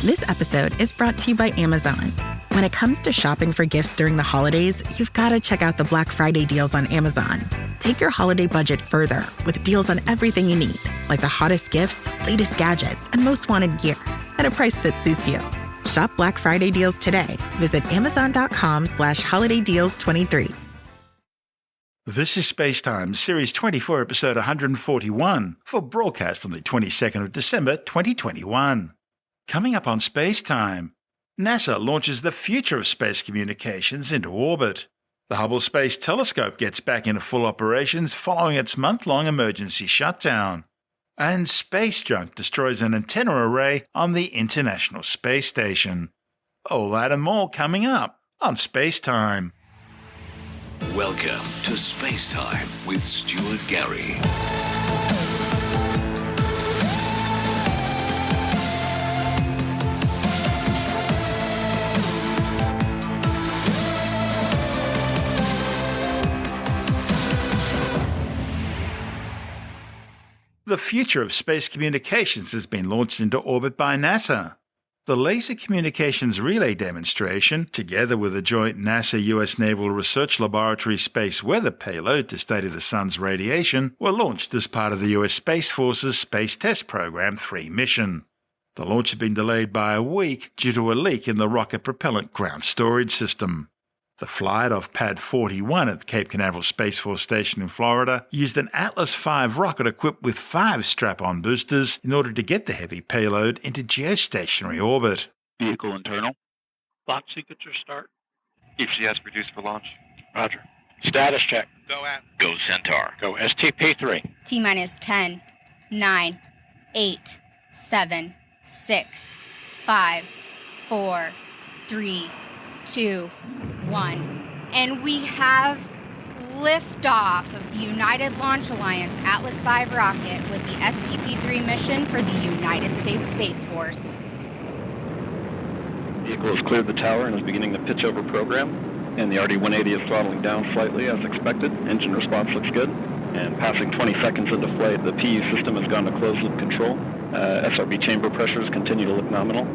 This episode is brought to you by Amazon. When it comes to shopping for gifts during the holidays, you've got to check out the Black Friday deals on Amazon. Take your holiday budget further with deals on everything you need, like the hottest gifts, latest gadgets, and most wanted gear at a price that suits you. Shop Black Friday deals today. Visit amazon.com/holidaydeals23. This is SpaceTime, Series 24, Episode 141, for broadcast on the 22nd of December 2021. Coming up on SpaceTime, NASA launches the future of space communications into orbit. The Hubble Space Telescope gets back into full operations following its month-long emergency shutdown. And space junk destroys an antenna array on the International Space Station. All that and more coming up on SpaceTime. Welcome to SpaceTime with Stuart Gary. The future of space communications has been launched into orbit by NASA. The Laser Communications Relay demonstration, together with a joint NASA-U.S. Naval Research Laboratory space weather payload to study the Sun's radiation, were launched as part of the U.S. Space Force's Space Test Program 3 mission. The launch had been delayed by a week due to a leak in the rocket propellant ground storage system. The flight off Pad 41 at the Cape Canaveral Space Force Station in Florida used an Atlas V rocket equipped with 5 strap-on boosters in order to get the heavy payload into geostationary orbit. Vehicle internal. Launch sequencer start. ECS produced for launch. Roger. Status check. Go at. Go Centaur. Go STP-3. T-minus 10, 9, 8, 7, 6, 5, 4, 3, 2, 1. And we have liftoff of the United Launch Alliance Atlas V rocket with the STP-3 mission for the United States Space Force. Vehicle has cleared the tower and is beginning the pitch over program. And the RD-180 is throttling down slightly as expected. Engine response looks good. And passing 20 seconds into flight, the PU system has gone to closed loop control. SRB chamber pressures continue to look nominal.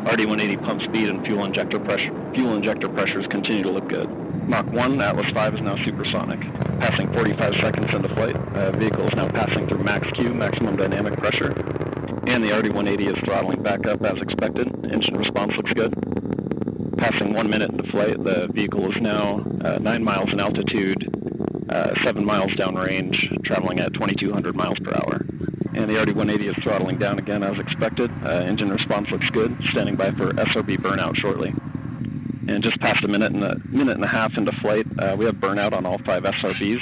RD-180 pump speed and fuel injector pressures continue to look good. Mach 1, Atlas V is now supersonic. Passing 45 seconds into flight, vehicle is now passing through max Q, maximum dynamic pressure. And the RD-180 is throttling back up as expected. Engine response looks good. Passing 1 minute into flight, the vehicle is now 9 miles in altitude, 7 miles downrange, traveling at 2,200 miles per hour. And the RD-180 is throttling down again as expected. Engine response looks good, standing by for SRB burnout shortly. And just past a minute and a half into flight, we have burnout on all 5 SRBs.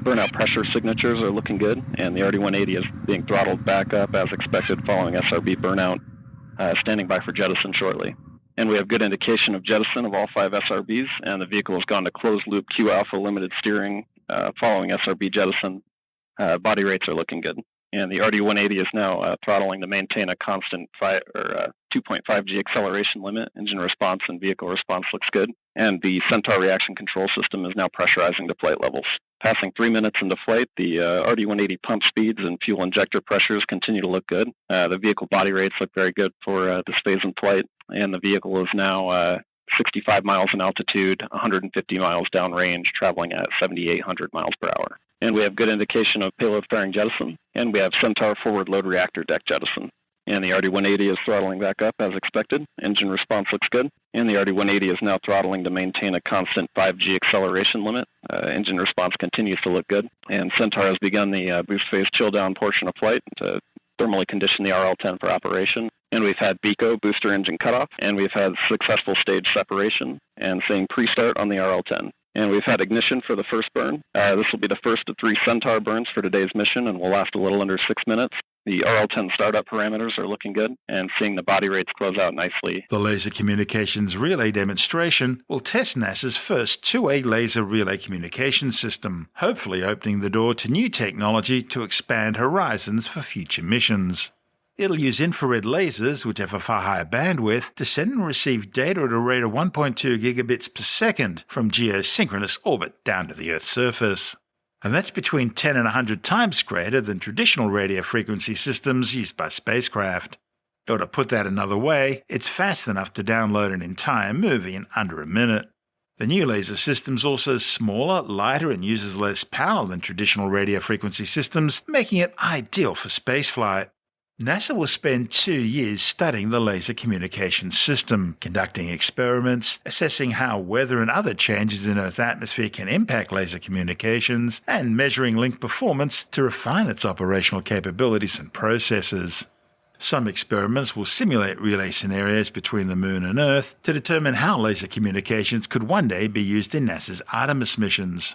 Burnout pressure signatures are looking good, and the RD-180 is being throttled back up as expected following SRB burnout, standing by for jettison shortly. And we have good indication of jettison of all 5 SRBs, and the vehicle has gone to closed-loop Q-alpha limited steering following SRB jettison. Body rates are looking good. And the RD-180 is now throttling to maintain a constant 2.5 G acceleration limit. Engine response and vehicle response looks good. And the Centaur reaction control system is now pressurizing to flight levels. Passing 3 minutes into flight, the RD-180 pump speeds and fuel injector pressures continue to look good. The vehicle body rates look very good for this phase in flight. And the vehicle is now 65 miles in altitude, 150 miles downrange, traveling at 7,800 miles per hour. And we have good indication of payload fairing jettison, and we have Centaur forward load reactor deck jettison. And the RD-180 is throttling back up as expected. Engine response looks good. And the RD-180 is now throttling to maintain a constant 5G acceleration limit. Engine response continues to look good. And Centaur has begun the boost phase chill down portion of flight to thermally condition the RL-10 for operation. And we've had BECO, booster engine cutoff, and we've had successful stage separation and saying pre-start on the RL-10. And we've had ignition for the first burn. This will be the first of 3 Centaur burns for today's mission and will last a little under 6 minutes. The RL-10 startup parameters are looking good and seeing the body rates close out nicely. The Laser Communications Relay demonstration will test NASA's first two-way laser relay communication system, hopefully opening the door to new technology to expand horizons for future missions. It'll use infrared lasers, which have a far higher bandwidth, to send and receive data at a rate of 1.2 gigabits per second from geosynchronous orbit down to the Earth's surface. And that's between 10 and 100 times greater than traditional radio frequency systems used by spacecraft. Or to put that another way, it's fast enough to download an entire movie in under a minute. The new laser system's also smaller, lighter, and uses less power than traditional radio frequency systems, making it ideal for spaceflight. NASA will spend 2 years studying the laser communications system, conducting experiments, assessing how weather and other changes in Earth's atmosphere can impact laser communications, and measuring link performance to refine its operational capabilities and processes. Some experiments will simulate relay scenarios between the Moon and Earth to determine how laser communications could one day be used in NASA's Artemis missions.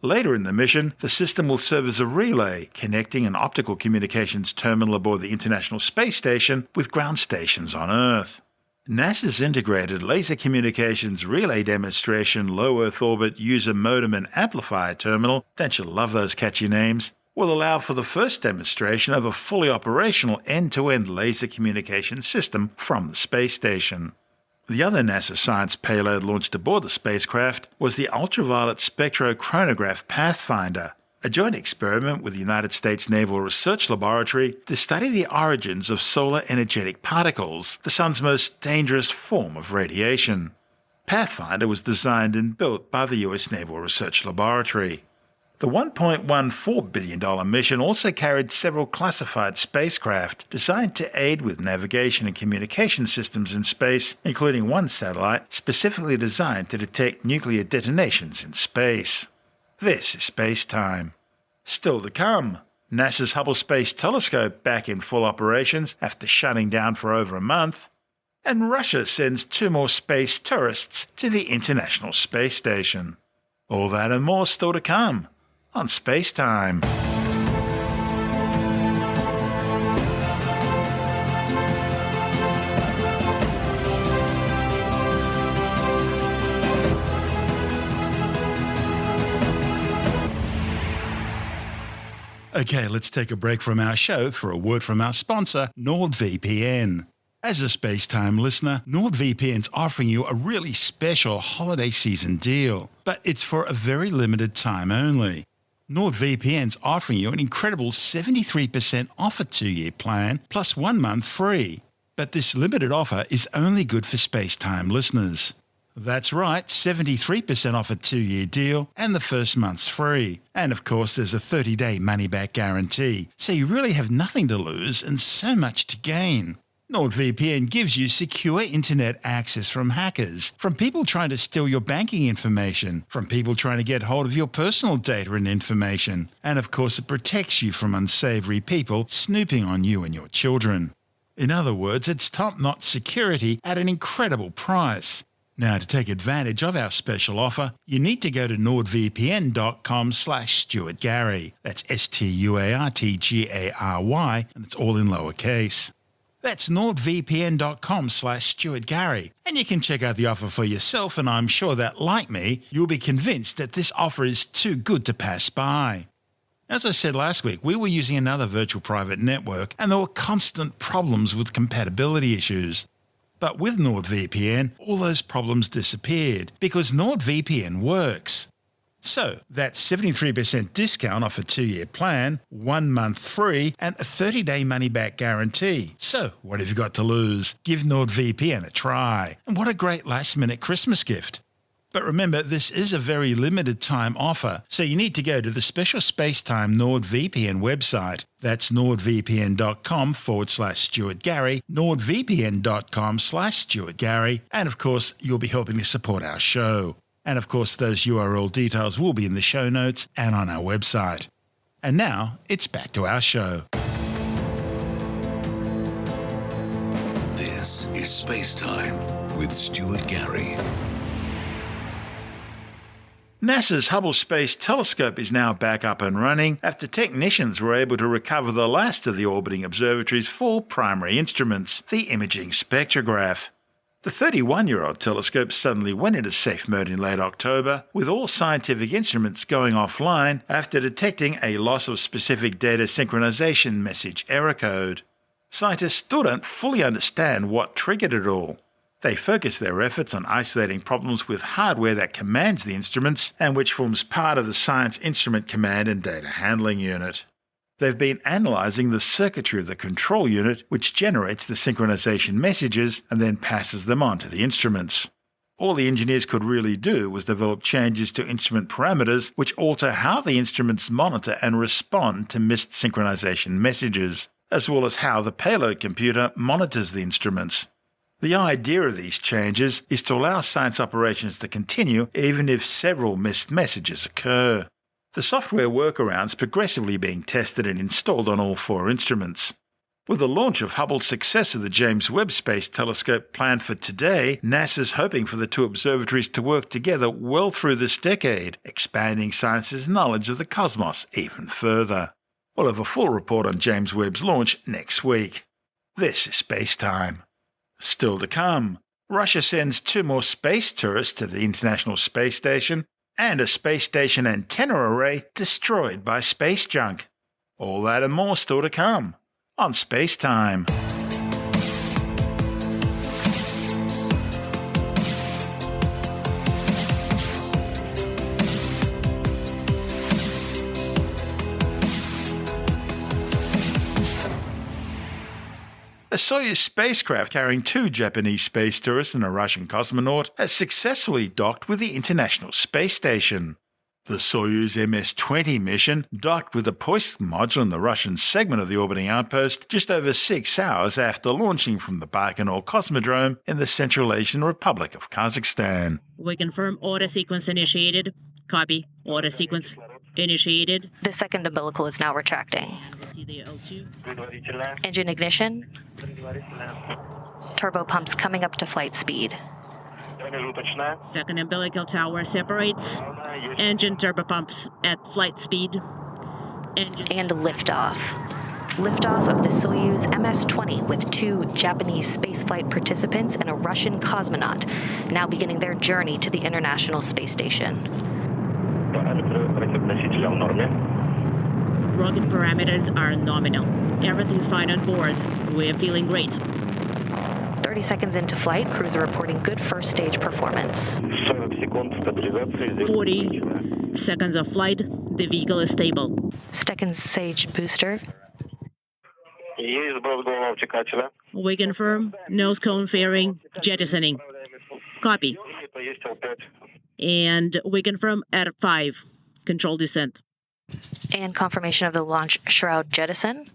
Later in the mission, the system will serve as a relay, connecting an optical communications terminal aboard the International Space Station with ground stations on Earth. NASA's integrated laser communications relay demonstration low Earth orbit user modem and amplifier terminal, don't you love those catchy names, will allow for the first demonstration of a fully operational end-to-end laser communication system from the space station. The other NASA science payload launched aboard the spacecraft was the ultraviolet spectrochronograph Pathfinder, a joint experiment with the United States Naval Research Laboratory to study the origins of solar energetic particles, the sun's most dangerous form of radiation. Pathfinder was designed and built by the U.S. Naval Research Laboratory. The $1.14 billion mission also carried several classified spacecraft designed to aid with navigation and communication systems in space, including one satellite specifically designed to detect nuclear detonations in space. This is SpaceTime. Still to come, NASA's Hubble Space Telescope back in full operations after shutting down for over a month, and Russia sends 2 more space tourists to the International Space Station. All that and more still to come on SpaceTime. Okay, let's take a break from our show for a word from our sponsor, NordVPN. As a SpaceTime listener, NordVPN's offering you a really special holiday season deal, but it's for a very limited time only. NordVPN's offering you an incredible 73% off a 2-year plan plus 1 month free. But this limited offer is only good for SpaceTime listeners. That's right, 73% off a 2-year deal and the first month's free. And of course there's a 30-day money-back guarantee, so you really have nothing to lose and so much to gain. NordVPN gives you secure internet access from hackers, from people trying to steal your banking information, from people trying to get hold of your personal data and information, and of course it protects you from unsavory people snooping on you and your children. In other words, it's top-notch security at an incredible price. Now, to take advantage of our special offer, you need to go to nordvpn.com/StuartGary. That's StuartGary, and it's all in lowercase. That's nordvpn.com/StuartGary, and you can check out the offer for yourself, and I'm sure that, like me, you'll be convinced that this offer is too good to pass by. As I said last week, we were using another virtual private network, and there were constant problems with compatibility issues. But with NordVPN, all those problems disappeared, because NordVPN works. So, that's 73% discount off a 2-year plan, 1 month free, and a 30-day money-back guarantee. So, what have you got to lose? Give NordVPN a try. And what a great last-minute Christmas gift. But remember, this is a very limited time offer, so you need to go to the special SpaceTime NordVPN website. That's nordvpn.com/StuartGary, nordvpn.com/StuartGary, and of course, you'll be helping to support our show. And of course, those URL details will be in the show notes and on our website. And now, it's back to our show. This is SpaceTime with Stuart Gary. NASA's Hubble Space Telescope is now back up and running after technicians were able to recover the last of the orbiting observatory's 4 primary instruments, the Imaging Spectrograph. The 31-year-old telescope suddenly went into safe mode in late October, with all scientific instruments going offline after detecting a loss of specific data synchronization message error code. Scientists still don't fully understand what triggered it all. They focus their efforts on isolating problems with hardware that commands the instruments and which forms part of the Science Instrument Command and Data Handling Unit. They've been analysing the circuitry of the control unit, which generates the synchronization messages and then passes them on to the instruments. All the engineers could really do was develop changes to instrument parameters which alter how the instruments monitor and respond to missed synchronization messages, as well as how the payload computer monitors the instruments. The idea of these changes is to allow science operations to continue even if several missed messages occur. The software workaround's progressively being tested and installed on all 4 instruments. With the launch of Hubble's successor, the James Webb Space Telescope, planned for today, NASA's hoping for the 2 observatories to work together well through this decade, expanding science's knowledge of the cosmos even further. We'll have a full report on James Webb's launch next week. This is SpaceTime. Still to come, Russia sends 2 more space tourists to the International Space Station, and a space station antenna array destroyed by space junk. All that and more still to come on SpaceTime. A Soyuz spacecraft carrying 2 Japanese space tourists and a Russian cosmonaut has successfully docked with the International Space Station. The Soyuz MS-20 mission docked with the Poisk module in the Russian segment of the orbiting outpost just over 6 hours after launching from the Baikonur Cosmodrome in the Central Asian Republic of Kazakhstan. We confirm order sequence initiated. Copy. Order sequence initiated. The second umbilical is now retracting. Engine ignition. Turbo pumps coming up to flight speed. Second umbilical tower separates. Engine turbopumps at flight speed. And liftoff. Liftoff of the Soyuz MS-20 with 2 Japanese spaceflight participants and a Russian cosmonaut, now beginning their journey to the International Space Station. Rocket parameters are nominal. Everything's fine on board. We're feeling great. 30 seconds into flight, crews are reporting good first stage performance. 40 seconds of flight. The vehicle is stable. Second stage booster. We confirm. Nose cone fairing. Jettisoning. Copy. And we confirm at 5. Control descent. And confirmation of the launch shroud jettison.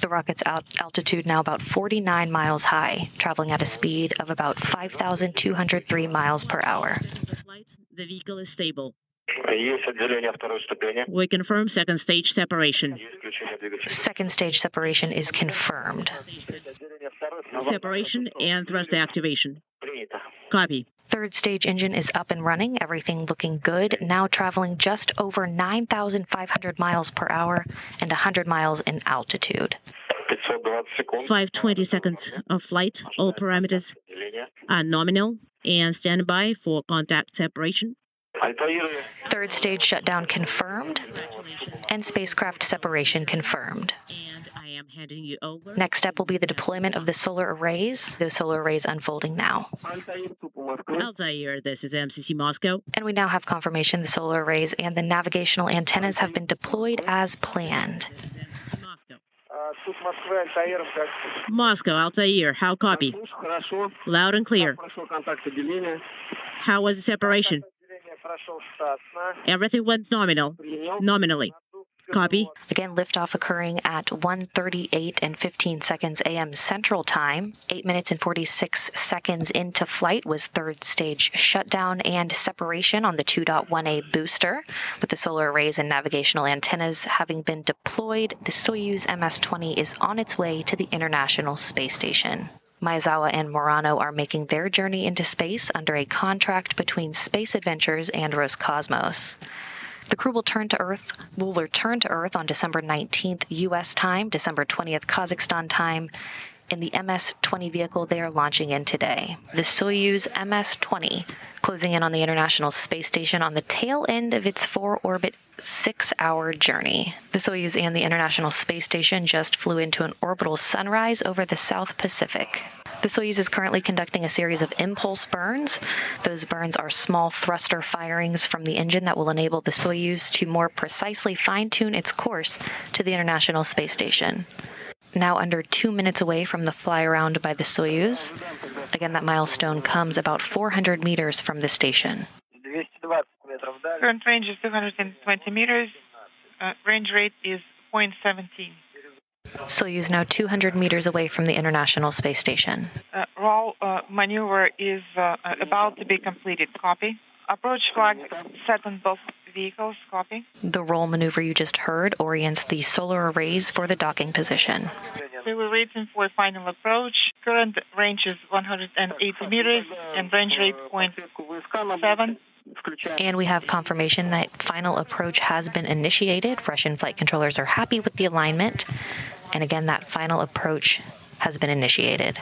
The rocket's altitude now about 49 miles high, traveling at a speed of about 5,203 miles per hour. The vehicle is stable. We confirm second stage separation. Second stage separation is confirmed. Separation and thrust activation. Copy. Third stage engine is up and running, everything looking good, now traveling just over 9,500 miles per hour and 100 miles in altitude. 520 seconds of flight. All parameters are nominal and stand by for contact separation. Third stage shutdown confirmed and spacecraft separation confirmed. And I am handing you over. Next step will be the deployment of the solar arrays. Those solar arrays unfolding now. Altair, this is MCC Moscow. And we now have confirmation the solar arrays and the navigational antennas have been deployed as planned. Moscow, Altair, how copy? Loud and clear. How was the separation? Everything went nominally. Copy. Again, liftoff occurring at 1:38 and 15 seconds a.m. Central Time. 8 minutes and 46 seconds into flight was third stage shutdown and separation on the 2.1A booster. With the solar arrays and navigational antennas having been deployed, the Soyuz MS-20 is on its way to the International Space Station. Maezawa and Morano are making their journey into space under a contract between Space Adventures and Roscosmos. The crew will return to Earth on December 19th U.S. time, December 20th Kazakhstan time, in the MS-20 vehicle they are launching in today. The Soyuz MS-20, closing in on the International Space Station on the tail end of its 4-orbit 6-hour journey. The Soyuz and the International Space Station just flew into an orbital sunrise over the South Pacific. The Soyuz is currently conducting a series of impulse burns. Those burns are small thruster firings from the engine that will enable the Soyuz to more precisely fine-tune its course to the International Space Station. Now under 2 minutes away from the fly-around by the Soyuz. Again, that milestone comes about 400 meters from the station. Current range is 220 meters. Range rate is 0.17. Soyuz now 200 meters away from the International Space Station. Roll maneuver is about to be completed. Copy. Approach flag set on both vehicles. Copy. The roll maneuver you just heard orients the solar arrays for the docking position. We will waiting for final approach. Current range is 180 meters and range rate 0.7. And we have confirmation that final approach has been initiated. Russian flight controllers are happy with the alignment. And again, that final approach has been initiated.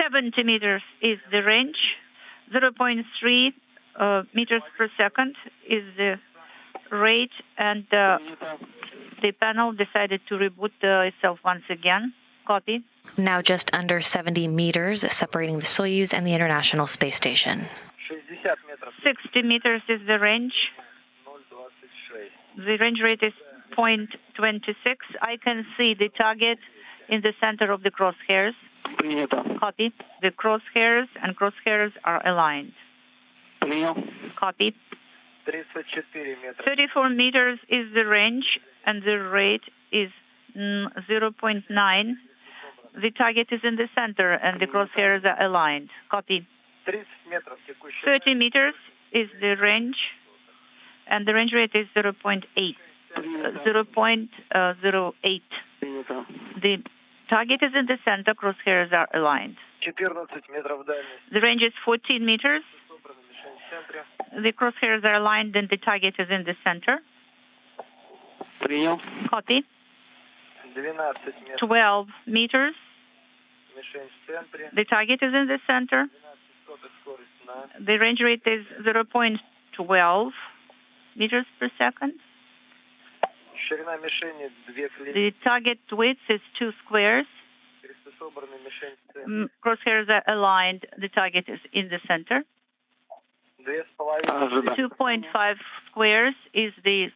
70 meters is the range. 0.3 meters per second is the rate, and the panel decided to reboot itself once again. Copy. Now just under 70 meters separating the Soyuz and the International Space Station. 60 meters is the range. The range rate is 0.26. I can see the target in the center of the crosshairs. Copy. The crosshairs and crosshairs are aligned. Copy. 34 meters is the range, and the rate is 0.9. The target is in the center, and the crosshairs are aligned. Copy. 30 meters is the range, and the range rate is 0.8. 0.08. The target is in the center, crosshairs are aligned. The range is 14 meters. The crosshairs are aligned, and the target is in the center. Copy. 12 meters. The target is in the center. The range rate is 0.12 meters per second. The target width is 2 squares. Crosshairs are aligned. The target is in the center. 2.5 squares is the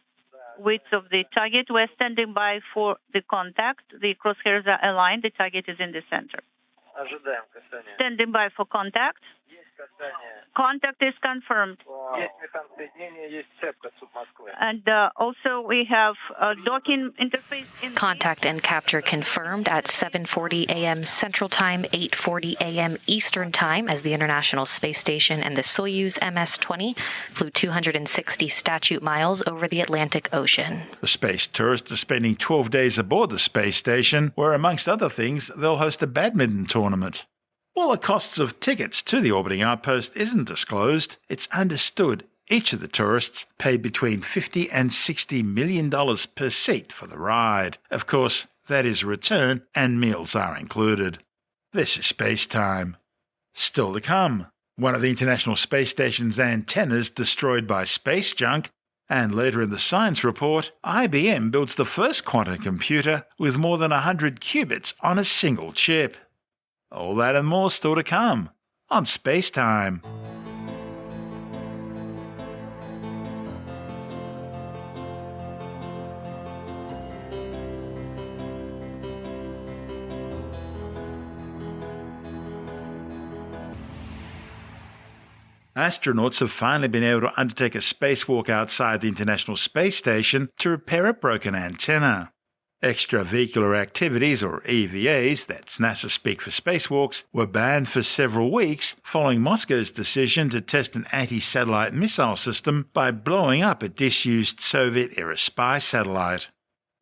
width of the target. We're standing by for the contact. The crosshairs are aligned. The target is in the center. Standing by for contact. Contact is confirmed. And also we have a docking interface. Contact and capture confirmed at 7:40 a.m. Central Time, 8:40 a.m. Eastern Time, as the International Space Station and the Soyuz MS-20 flew 260 statute miles over the Atlantic Ocean. The space tourists are spending 12 days aboard the space station, where, amongst other things, they'll host a badminton tournament. While the costs of tickets to the orbiting outpost isn't disclosed, it's understood each of the tourists paid between $50 and $60 million per seat for the ride. Of course, that is return and meals are included. This is SpaceTime. Still to come, one of the International Space Station's antennas destroyed by space junk, and later in the science report, IBM builds the first quantum computer with more than 100 qubits on a single chip. All that and more still to come on SpaceTime. Astronauts have finally been able to undertake a spacewalk outside the International Space Station to repair a broken antenna. Extravehicular activities, or EVAs, that's NASA speak for spacewalks, were banned for several weeks following Moscow's decision to test an anti-satellite missile system by blowing up a disused Soviet-era spy satellite.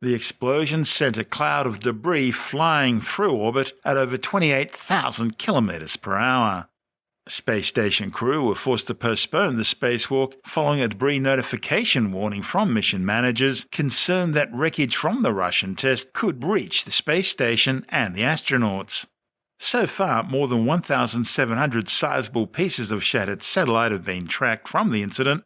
The explosion sent a cloud of debris flying through orbit at over 28,000 kilometers per hour. Space station crew were forced to postpone the spacewalk following a debris notification warning from mission managers concerned that wreckage from the Russian test could reach the space station and the astronauts. So far, more than 1,700 sizable pieces of shattered satellite have been tracked from the incident,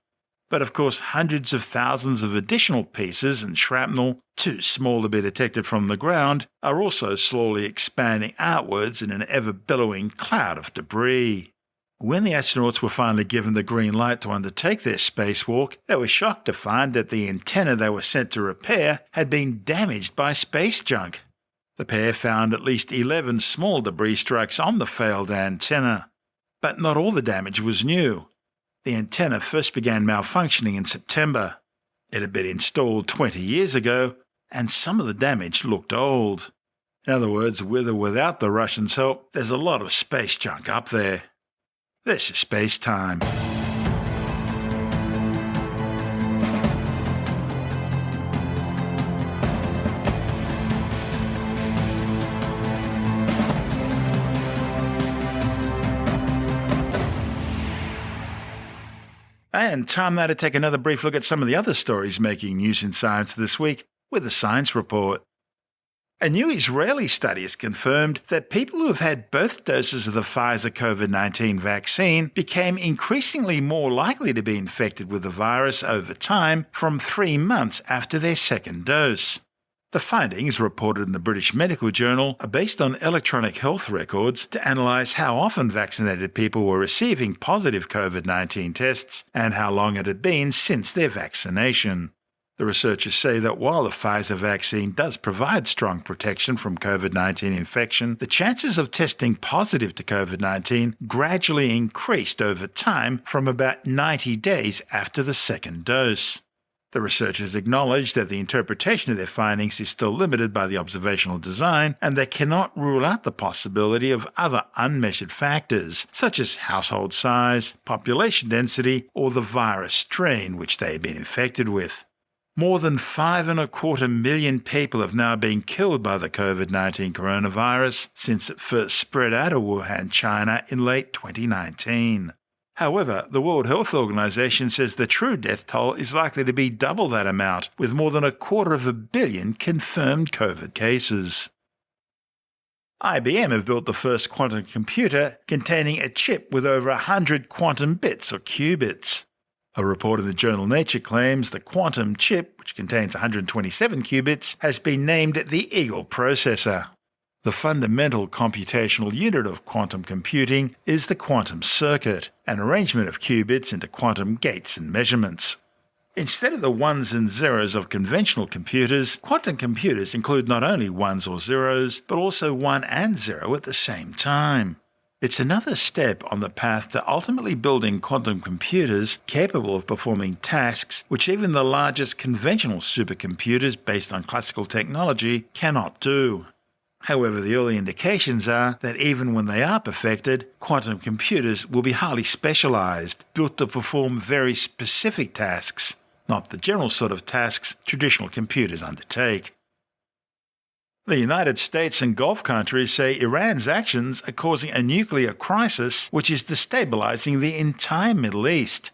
but of course hundreds of thousands of additional pieces and shrapnel, too small to be detected from the ground, are also slowly expanding outwards in an ever-billowing cloud of debris. When the astronauts were finally given the green light to undertake their spacewalk, they were shocked to find that the antenna they were sent to repair had been damaged by space junk. The pair found at least 11 small debris strikes on the failed antenna. But not all the damage was new. The antenna first began malfunctioning in September. It had been installed 20 years ago, and some of the damage looked old. In other words, with or without the Russians' help, there's a lot of space junk up there. This is SpaceTime. And time now to take another brief look at some of the other stories making news in science this week with the Science Report. A new Israeli study has confirmed that people who have had both doses of the Pfizer COVID-19 vaccine became increasingly more likely to be infected with the virus over time from 3 months after their second dose. The findings, reported in the British Medical Journal, are based on electronic health records to analyse how often vaccinated people were receiving positive COVID-19 tests and how long it had been since their vaccination. The researchers say that while the Pfizer vaccine does provide strong protection from COVID-19 infection, the chances of testing positive to COVID-19 gradually increased over time from about 90 days after the second dose. The researchers acknowledge that the interpretation of their findings is still limited by the observational design, and they cannot rule out the possibility of other unmeasured factors, such as household size, population density, or the virus strain which they have been infected with. More than 5.25 million people have now been killed by the COVID-19 coronavirus since it first spread out of Wuhan, China in late 2019. However, the World Health Organization says the true death toll is likely to be double that amount, with more than 250 million confirmed COVID cases. IBM have built the first quantum computer containing a chip with over 100 quantum bits or qubits. A report in the journal Nature claims the quantum chip, which contains 127 qubits, has been named the Eagle processor. The fundamental computational unit of quantum computing is the quantum circuit, an arrangement of qubits into quantum gates and measurements. Instead of the ones and zeros of conventional computers, quantum computers include not only ones or zeros, but also 1 and 0 at the same time. It's another step on the path to ultimately building quantum computers capable of performing tasks which even the largest conventional supercomputers based on classical technology cannot do. However, the early indications are that even when they are perfected, quantum computers will be highly specialized, built to perform very specific tasks, not the general sort of tasks traditional computers undertake. The United States and Gulf countries say Iran's actions are causing a nuclear crisis which is destabilizing the entire Middle East.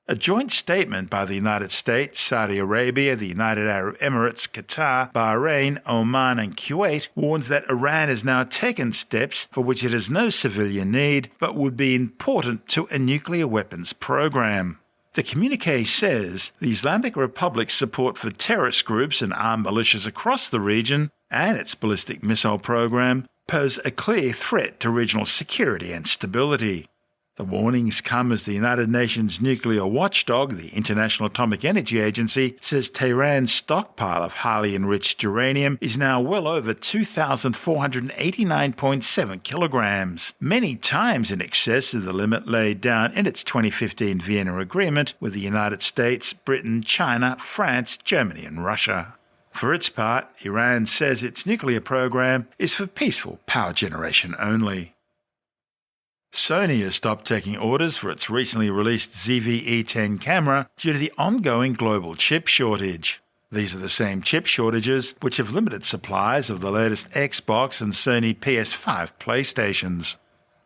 A joint statement by the United States, Saudi Arabia, the United Arab Emirates, Qatar, Bahrain, Oman and Kuwait warns that Iran has now taken steps for which it has no civilian need but would be important to a nuclear weapons program. The communiqué says the Islamic Republic's support for terrorist groups and armed militias across the region and its ballistic missile program pose a clear threat to regional security and stability. The warnings come as the United Nations nuclear watchdog, the International Atomic Energy Agency, says Tehran's stockpile of highly enriched uranium is now well over 2,489.7 kilograms, many times in excess of the limit laid down in its 2015 Vienna Agreement with the United States, Britain, China, France, Germany and Russia. For its part, Iran says its nuclear program is for peaceful power generation only. Sony has stopped taking orders for its recently released ZV-E10 camera due to the ongoing global chip shortage. These are the same chip shortages which have limited supplies of the latest Xbox and Sony PS5 PlayStations.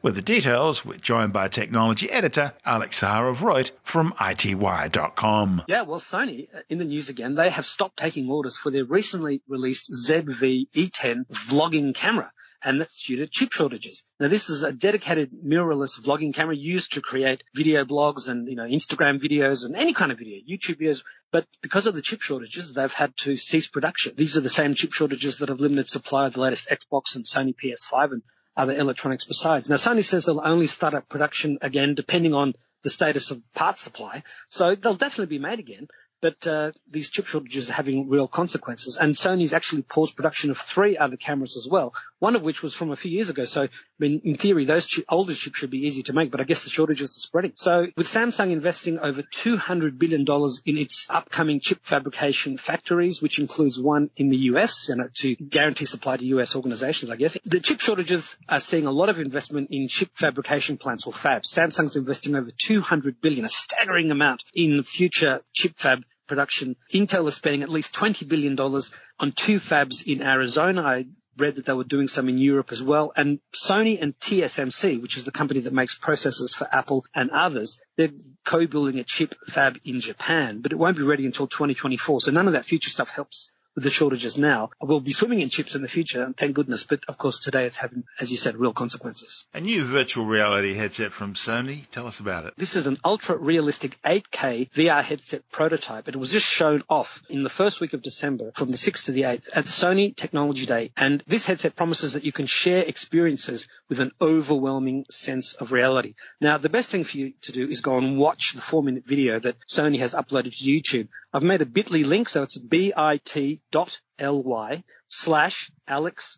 With the details, we're joined by technology editor Alex Zaharov-Reut from ITWire.com. Yeah, well, Sony, in the news again, they have stopped taking orders for their recently released ZV-E10 vlogging camera, and that's due to chip shortages. Now, this is a dedicated mirrorless vlogging camera used to create video blogs and, Instagram videos and any kind of video, YouTube videos. But because of the chip shortages, they've had to cease production. These are the same chip shortages that have limited supply of the latest Xbox and Sony PS5 and other electronics besides. Now, Sony says they'll only start up production again depending on the status of parts supply. So they'll definitely be made again. But these chip shortages are having real consequences. And Sony's actually paused production of 3 other cameras as well, one of which was from a few years ago. So, in theory, those older chips should be easy to make, but I guess the shortages are spreading. So with Samsung investing over $200 billion in its upcoming chip fabrication factories, which includes one in the U.S., to guarantee supply to U.S. organizations, I guess, the chip shortages are seeing a lot of investment in chip fabrication plants or fabs. Samsung's investing over $200 billion, a staggering amount, in future chip fab production. Intel is spending at least $20 billion on 2 fabs in Arizona. I read that they were doing some in Europe as well. And Sony and TSMC, which is the company that makes processors for Apple and others, they're co-building a chip fab in Japan, but it won't be ready until 2024. So none of that future stuff helps with the shortages now. We'll be swimming in chips in the future, and thank goodness. But, of course, today it's having, as you said, real consequences. A new virtual reality headset from Sony. Tell us about it. This is an ultra-realistic 8K VR headset prototype. It was just shown off in the first week of December from the 6th to the 8th at Sony Technology Day. And this headset promises that you can share experiences with an overwhelming sense of reality. Now, the best thing for you to do is go and watch the 4-minute video that Sony has uploaded to YouTube. I've made a bit.ly link, so it's bit.ly/Alex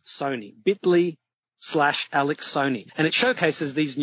Sony. bit.ly/Alex Sony. And it showcases this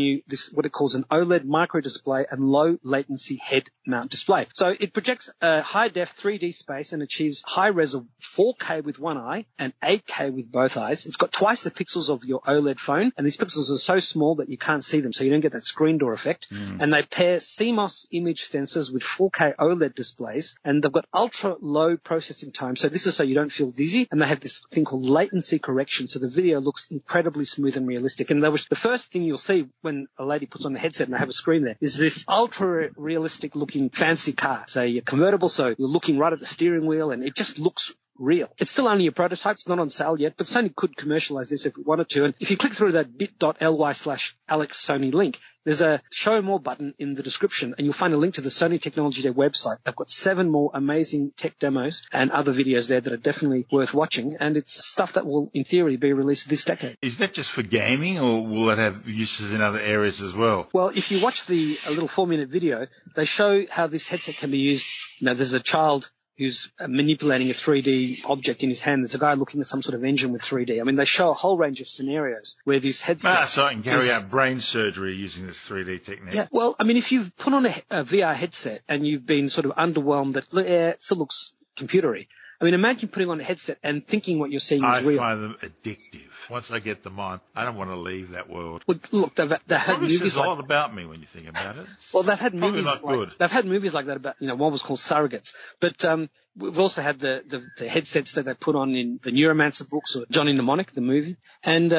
what it calls an OLED micro display and low latency head mount display. So it projects a high def 3D space and achieves high res of 4K with one eye and 8K with both eyes. It's got twice the pixels of your OLED phone, and these pixels are so small that you can't see them, so you don't get that screen door effect. And they pair CMOS image sensors with 4K OLED displays, and they've got ultra low processing time. So this is so you don't feel dizzy, and they have this thing called latency correction, so the video looks incredibly smooth and realistic. And that was the first thing you'll see when a lady puts on the headset, and I have a screen there, is this ultra realistic looking fancy car, say a convertible, so you're looking right at the steering wheel and it just looks real. It's still only a prototype. It's not on sale yet, but Sony could commercialize this if it wanted to. And if you click through that bit.ly/Alex Sony link, there's a show more button in the description, and you'll find a link to the Sony Technology Day website. They've got 7 more amazing tech demos and other videos there that are definitely worth watching, and it's stuff that will, in theory, be released this decade. Is that just for gaming, or will it have uses in other areas as well? Well, if you watch a little 4-minute video, they show how this headset can be used. There's a child who's manipulating a 3D object in his hand. There's a guy looking at some sort of engine with 3D. I mean, they show a whole range of scenarios where these headsets... so I can carry out brain surgery using this 3D technique. Yeah, well, I mean, if you've put on a VR headset and you've been sort of underwhelmed that it still looks computery, I mean, imagine putting on a headset and thinking what you're seeing is real. I find them addictive. Once I get them on, I don't want to leave that world. Well, look, they've had movies says a lot about me when you think about it. Well, they've had Probably movies not good. They've had movies like that about, one was called Surrogates. But we've also had the headsets that they put on in the Neuromancer books or Johnny Mnemonic, the movie. And,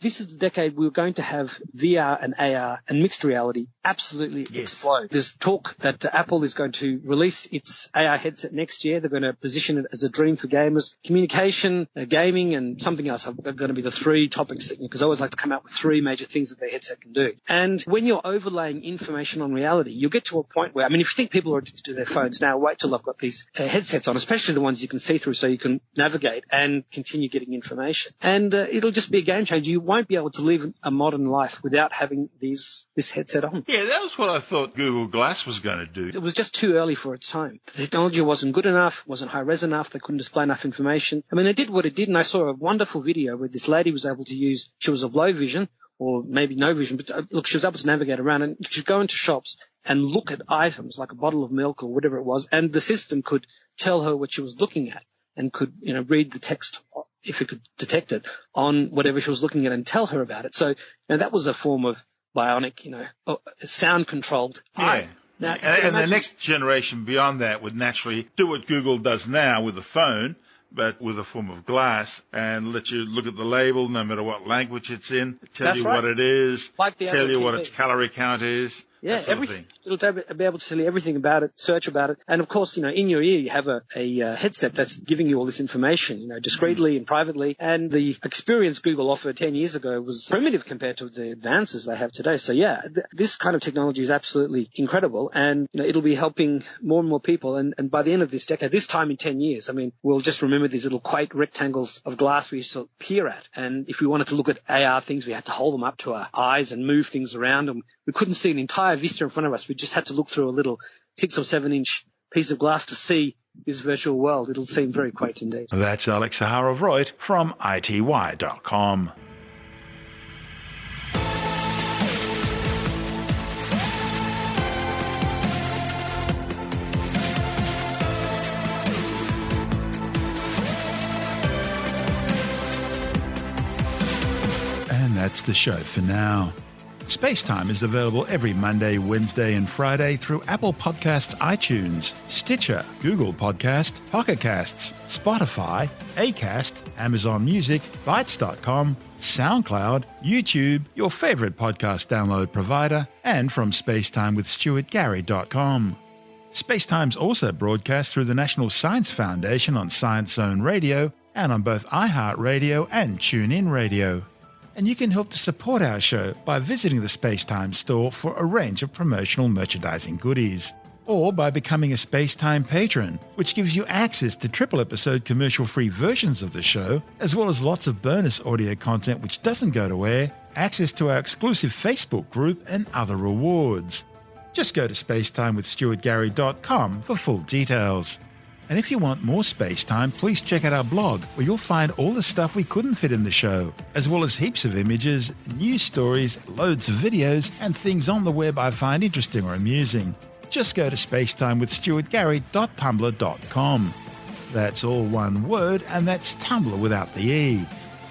this is the decade we're going to have VR and AR and mixed reality absolutely explode. There's talk that Apple is going to release its AR headset next year. They're going to position it as a dream for gamers. Communication, gaming, and something else are going to be the 3 topics, because I always like to come out with 3 major things that their headset can do. And when you're overlaying information on reality, you'll get to a point where, I mean, if you think people are addicted to their phones now, wait till I've got these headsets on, especially the ones you can see through so you can navigate and continue getting information. And it'll just be a game changer. You won't be able to live a modern life without having this headset on. Yeah, that was what I thought Google Glass was going to do. It was just too early for its time. The technology wasn't good enough, wasn't high-res enough, they couldn't display enough information. I mean, it did what it did, and I saw a wonderful video where this lady was able to use, she was of low vision, or maybe no vision, but look, she was able to navigate around, and she could go into shops and look at items like a bottle of milk or whatever it was, and the system could tell her what she was looking at and could, read the text, if it could detect it, on whatever she was looking at and tell her about it. So, that was a form of bionic, sound-controlled eye. Now, and the next generation beyond that would naturally do what Google does now with the phone, but with a form of glass, and let you look at the label no matter what language it's in, tell you what it is, like tell you what its calorie count is. Yeah, everything. It'll be able to tell you everything about it, search about it. And of course, in your ear, you have a headset that's giving you all this information, discreetly and privately. And the experience Google offered 10 years ago was primitive compared to the advances they have today. So yeah, this kind of technology is absolutely incredible. And, it'll be helping more and more people. And by the end of this decade, this time in 10 years, we'll just remember these little quaint rectangles of glass we used to peer at. And if we wanted to look at AR things, we had to hold them up to our eyes and move things around. And we couldn't see an entire vista in front of us. We just had to look through a little 6 or 7 inch piece of glass to see this virtual world. It'll seem very quaint indeed. That's Alex Zaharov-Reut from ity.com. And that's the show for now. SpaceTime is available every Monday, Wednesday and Friday through Apple Podcasts, iTunes, Stitcher, Google Podcast, Pocket Casts, Spotify, Acast, Amazon Music, Bytes.com, SoundCloud, YouTube, your favorite podcast download provider, and from spacetimewithstuartgary.com. SpaceTime's also broadcast through the National Science Foundation on Science Zone Radio and on both iHeartRadio and TuneIn Radio. And you can help to support our show by visiting the SpaceTime store for a range of promotional merchandising goodies, or by becoming a SpaceTime patron, which gives you access to triple-episode commercial-free versions of the show, as well as lots of bonus audio content which doesn't go to air, access to our exclusive Facebook group, and other rewards. Just go to spacetimewithstuartgary.com for full details. And if you want more space time, please check out our blog, where you'll find all the stuff we couldn't fit in the show, as well as heaps of images, news stories, loads of videos, and things on the web I find interesting or amusing. Just go to spacetimewithstuartgary.tumblr.com. That's all one word, and that's Tumblr without the E.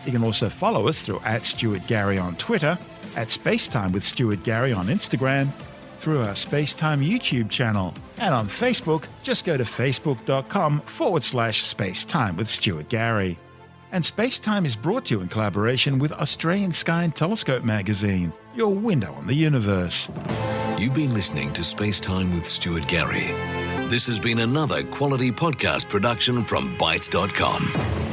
You can also follow us through @StuartGary on Twitter, @SpaceTimeWithStuartGary on Instagram, through our SpaceTime YouTube channel, and on Facebook, just go to facebook.com/SpaceTime with Stuart Gary. And SpaceTime is brought to you in collaboration with Australian Sky and Telescope magazine, your window on the universe. You've been listening to SpaceTime with Stuart Gary. This has been another quality podcast production from Bytes.com.